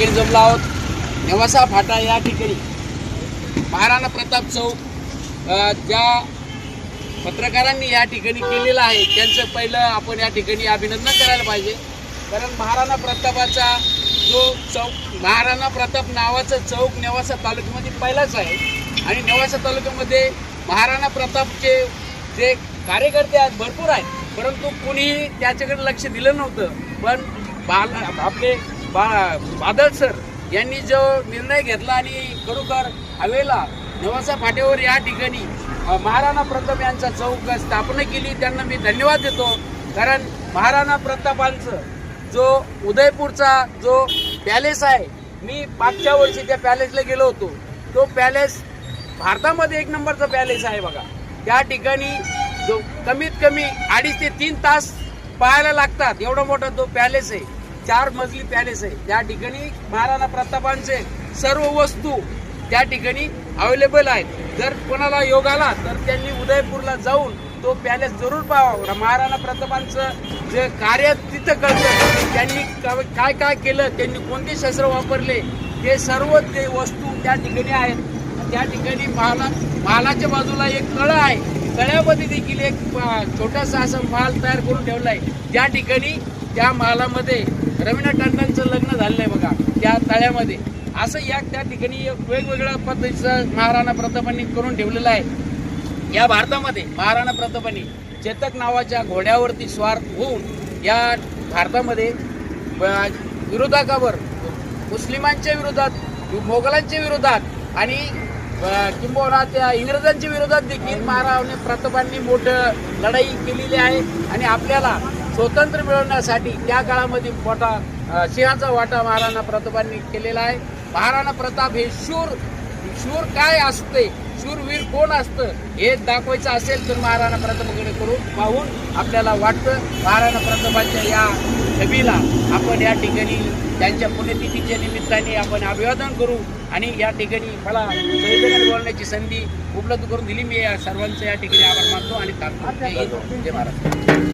जमला आहोत नेवासा फाटा या ठिकाणी महाराणा प्रताप चौक ज्या पत्रकारांनी या ठिकाणी केलेलं आहे त्यांचं पहिलं आपण या ठिकाणी अभिनंदन करायला पाहिजे। कारण महाराणा प्रतापाचा जो चौक महाराणा प्रताप नावाचा चौक नेवासा तालुक्यामध्ये पहिलाच आहे आणि नेवासा तालुक्यामध्ये महाराणा प्रतापचे जे कार्यकर्ते आहेत भरपूर आहेत, परंतु कोणीही त्याच्याकडे लक्ष दिलं नव्हतं। पण आपले बादल सर यांनी जो निर्णय घेतला आणि खरोखर हवेला नेवासा फाट्यावर या ठिकाणी महाराणा प्रताप यांचा चौक स्थापना केली, त्यांना मी धन्यवाद देतो। कारण महाराणा प्रतापांचं जो उदयपूरचा जो पॅलेस आहे, मी मागच्या वर्षी त्या पॅलेसला गेलो होतो। तो पॅलेस भारतामध्ये एक नंबरचा पॅलेस आहे बघा। त्या ठिकाणी जो कमीत कमी 2.5 ते 3 तास पाहायला लागतात, एवढा मोठा तो पॅलेस आहे, 4 मजली पॅलेस आहे। त्या ठिकाणी महाराणा प्रतापांचे सर्व वस्तू त्या ठिकाणी अवेलेबल आहेत। जर कोणाला योग आला तर त्यांनी उदयपूरला जाऊन तो पॅलेस जरूर पाहावा। महाराणा प्रतापांचं जे कार्य तिथं कळतं, त्यांनी काय काय केलं, त्यांनी कोणते शस्त्र वापरले, ते सर्व ते वस्तू त्या ठिकाणी आहेत। त्या ठिकाणी महालाच्या बाजूला एक तळं आहे, तळ्यामध्ये देखील एक छोटासा असा महाल तयार करून ठेवला आहे। त्या ठिकाणी त्या महालामध्ये रवीना टंडनचं लग्न झालेलं आहे बघा, त्या तळ्यामध्ये। असं त्या ठिकाणी वेगवेगळ्या पद्धतीचं महाराणा प्रतापांनी करून ठेवलेलं आहे। या भारतामध्ये महाराणा प्रतापांनी चेतक नावाच्या घोड्यावरती स्वार होऊन या भारतामध्ये विरोधकावर मुस्लिमांच्या विरोधात, मोगलांच्या विरोधात आणि किंबहुना त्या इंग्रजांच्या विरोधात देखील महाराणा प्रतापांनी मोठं लढाई केलेली आहे। आणि आपल्याला स्वातंत्र्य मिळवण्यासाठी त्या काळामध्ये मोठा सिंहाचा वाटा महाराणा प्रतापांनी केलेला आहे। महाराणा प्रताप हे शूर काय असते, शूरवीर कोण असतं हे दाखवायचं असेल तर महाराणा प्रतापाकडे पाहून आपल्याला वाटतं। महाराणा प्रतापांच्या या छबीला आपण या ठिकाणी त्यांच्या पुण्यतिथीच्या निमित्ताने आपण अभिवादन करू। आणि या ठिकाणी मला संविधानाने बोलण्याची संधी उपलब्ध करून दिली, मी या सर्वांचं या ठिकाणी आभार मानतो आणि जय महाराष्ट्र।